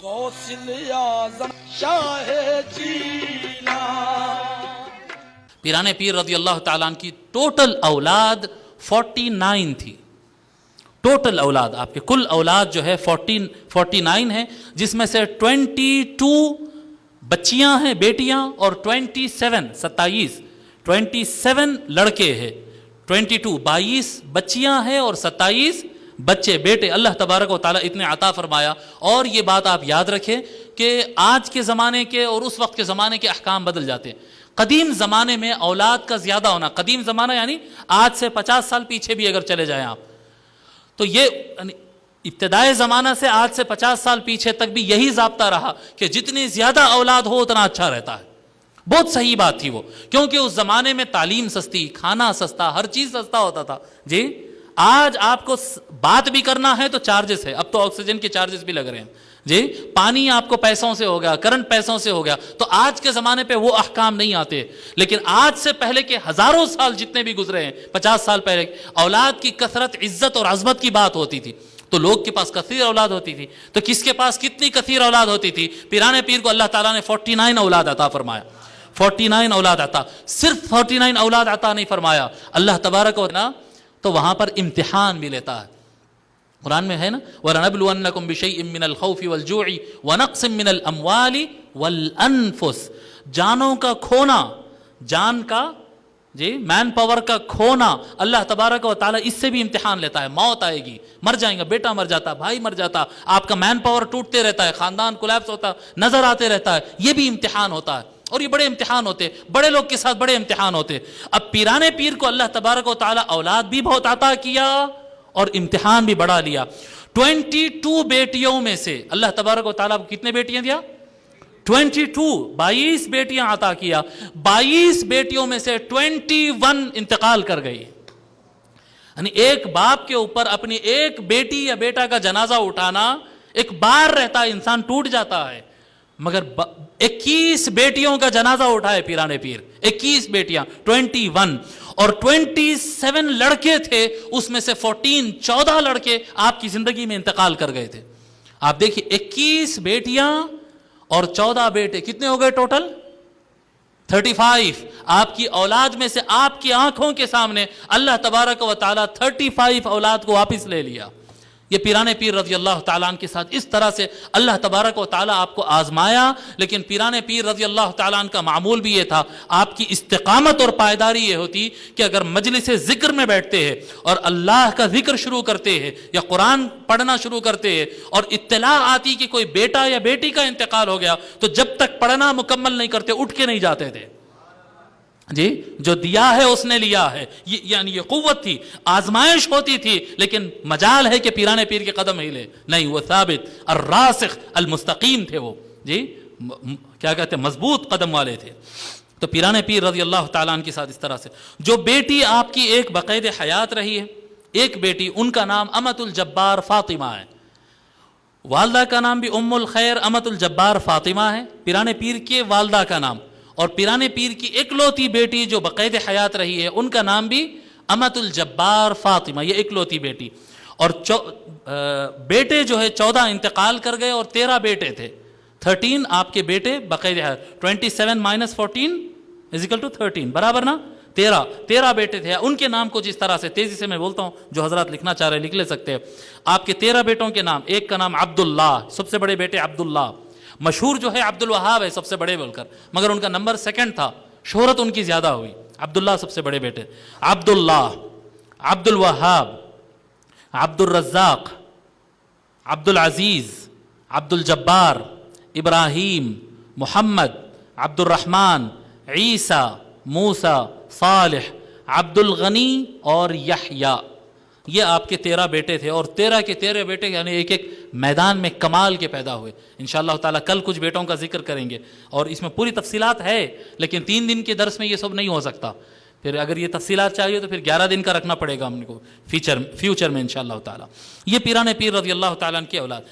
غوث اعظم شاہ جیلا۔ پیرانے پیر رضی اللہ تعالیٰ عنہ کی ٹوٹل اولاد 49 تھی۔ ٹوٹل اولاد آپ کے کل اولاد جو ہے 49 ہیں، جس میں سے 22 بچیاں ہیں، بیٹیاں، اور 27 لڑکے ہیں۔ 22 بچیاں ہیں اور 27 بچے بیٹے۔ اللہ تبارک و تعالیٰ اتنے عطا فرمایا۔ اور یہ بات آپ یاد رکھیں کہ آج کے زمانے کے اور اس وقت کے زمانے کے احکام بدل جاتے ہیں۔ قدیم زمانے میں اولاد کا زیادہ ہونا، قدیم زمانہ یعنی آج سے 50 سال پیچھے بھی اگر چلے جائیں آپ، تو یہ ابتدائی زمانہ سے آج سے 50 سال پیچھے تک بھی یہی ضابطہ رہا کہ جتنی زیادہ اولاد ہو اتنا اچھا رہتا ہے۔ بہت صحیح بات تھی وہ، کیونکہ اس زمانے میں تعلیم سستی، کھانا سستا، ہر چیز سستا ہوتا تھا۔ جی آج آپ کو بات بھی کرنا ہے تو چارجز ہے، اب تو آکسیجن کے چارجز بھی لگ رہے ہیں۔ جی پانی آپ کو پیسوں سے ہو گیا، کرنٹ پیسوں سے ہو گیا، تو آج کے زمانے پہ وہ احکام نہیں آتے۔ لیکن آج سے پہلے کے ہزاروں سال جتنے بھی گزرے ہیں، 50 سال پہلے، اولاد کی کثرت، عزت اور عظمت کی بات ہوتی تھی، تو لوگ کے پاس کثیر اولاد ہوتی تھی۔ تو کس کے پاس کتنی کثیر اولاد ہوتی تھی؟ پیرانے پیر کو اللہ تعالیٰ نے 49 اولاد عطا فرمایا۔ 49 اولاد عطا، صرف 49 اولاد عطا نہیں فرمایا اللہ تبارک و تعالیٰ، تو وہاں پر امتحان بھی لیتا ہے۔ قرآن میں ہے نا، وَلَنَبْلُوَنَّكُمْ بِشَيْءٍ مِّنَ الْخَوْفِ وَالْجُوعِ وَنَقْصٍ مِّنَ الْأَمْوَالِ وَالْأَنفُسِ، جانوں کا کھونا، جان کا مین پاور کا کھونا، اللہ تبارک و تعالیٰ اس سے بھی امتحان لیتا ہے۔ موت آئے گی، مر جائیں گا، بیٹا مر جاتا، بھائی مر جاتا، آپ کا مین پاور ٹوٹتے رہتا ہے، خاندان کولیپس ہوتا نظر آتے رہتا ہے، یہ بھی امتحان ہوتا ہے۔ اور یہ بڑے امتحان ہوتے، بڑے لوگ کے ساتھ بڑے امتحان ہوتے۔ اب پیرانے پیر کو اللہ تبارک و تعالیٰ اولاد بھی بہت عطا کیا اور امتحان بھی بڑھا لیا۔ 22 بیٹیوں میں سے اللہ تبارک و تعالیٰ کو کتنے بیٹیاں دیا؟ 22 بیٹیاں عطا کیا۔ 22 بیٹیوں میں سے 21 انتقال کر گئی۔ یعنی ایک باپ کے اوپر اپنی ایک بیٹی یا بیٹا کا جنازہ اٹھانا ایک بار رہتا ہے، انسان ٹوٹ جاتا ہے، مگر 21 بیٹیوں کا جنازہ اٹھائے پیرانے پیر۔ 21 بیٹیاں، 21 اور 27 لڑکے تھے، اس میں سے 14 لڑکے آپ کی زندگی میں انتقال کر گئے تھے۔ آپ دیکھیے 21 بیٹیاں اور 14 بیٹے، کتنے ہو گئے ٹوٹل؟ 35۔ آپ کی اولاد میں سے آپ کی آنکھوں کے سامنے اللہ تبارک و تعالیٰ 35 اولاد کو واپس لے لیا۔ یہ پیرانے پیر رضی اللہ تعالیٰ عنہ کے ساتھ اس طرح سے اللہ تبارک و تعالیٰ آپ کو آزمایا۔ لیکن پیرانے پیر رضی اللہ تعالیٰ عنہ کا معمول بھی یہ تھا، آپ کی استقامت اور پائیداری یہ ہوتی کہ اگر مجلس ذکر میں بیٹھتے ہیں اور اللہ کا ذکر شروع کرتے ہیں یا قرآن پڑھنا شروع کرتے ہیں اور اطلاع آتی کہ کوئی بیٹا یا بیٹی کا انتقال ہو گیا، تو جب تک پڑھنا مکمل نہیں کرتے اٹھ کے نہیں جاتے تھے۔ جی جو دیا ہے اس نے لیا ہے، یعنی یہ قوت تھی، آزمائش ہوتی تھی، لیکن مجال ہے کہ پیرانے پیر کے قدم ہلے نہیں، وہ ثابت الراسخ المستقیم تھے، وہ کیا کہتے ہیں، مضبوط قدم والے تھے۔ تو پیرانے پیر رضی اللہ تعالیٰ عنہ کے ساتھ اس طرح سے جو بیٹی آپ کی ایک بقید حیات رہی ہے، ایک بیٹی، ان کا نام امت الجبار فاطمہ ہے۔ والدہ کا نام بھی ام الخیر امت الجبار فاطمہ ہے، پیرانے پیر کے والدہ کا نام، اور پیرانے پیر کی اکلوتی بیٹی جو بقید حیات رہی ہے ان کا نام بھی امت الجبار فاطمہ، یہ اکلوتی بیٹی۔ اور بیٹے جو ہے 14 انتقال کر گئے اور 13 بیٹے تھے۔ 13 آپ کے بیٹے بقید حیات، 27 - 14 = 13، برابر نا؟ 13 بیٹے تھے۔ ان کے نام کو جس طرح سے تیزی سے میں بولتا ہوں، جو حضرات لکھنا چاہ رہے ہیں لکھ لے سکتے ہیں۔ آپ کے 13 بیٹوں کے نام، ایک کا نام عبداللہ، سب سے بڑے بیٹے عبداللہ، مشہور جو ہے عبد الوہاب ہے سب سے بڑے بول کر، مگر ان کا نمبر 2 تھا، شہرت ان کی زیادہ ہوئی۔ عبداللہ سب سے بڑے بیٹے، عبداللہ، عبد الوہاب، عبد الرزاق، عبد العزیز، عبد الجبار، ابراہیم، محمد، عبد الرحمن، عیسیٰ، موسیٰ، صالح، عبد الغنی اور یحییٰ۔ یہ آپ کے 13 بیٹے تھے، اور 13 کے 13 بیٹے یعنی ایک ایک میدان میں کمال کے پیدا ہوئے۔ انشاءاللہ تعالیٰ کل کچھ بیٹوں کا ذکر کریں گے، اور اس میں پوری تفصیلات ہے، لیکن 3 دن کے درس میں یہ سب نہیں ہو سکتا۔ پھر اگر یہ تفصیلات چاہیے تو پھر 11 دن کا رکھنا پڑے گا ہم کو فیوچر میں انشاءاللہ تعالیٰ۔ یہ پیرانے پیر رضی اللہ تعالیٰ عنہ کی اولاد۔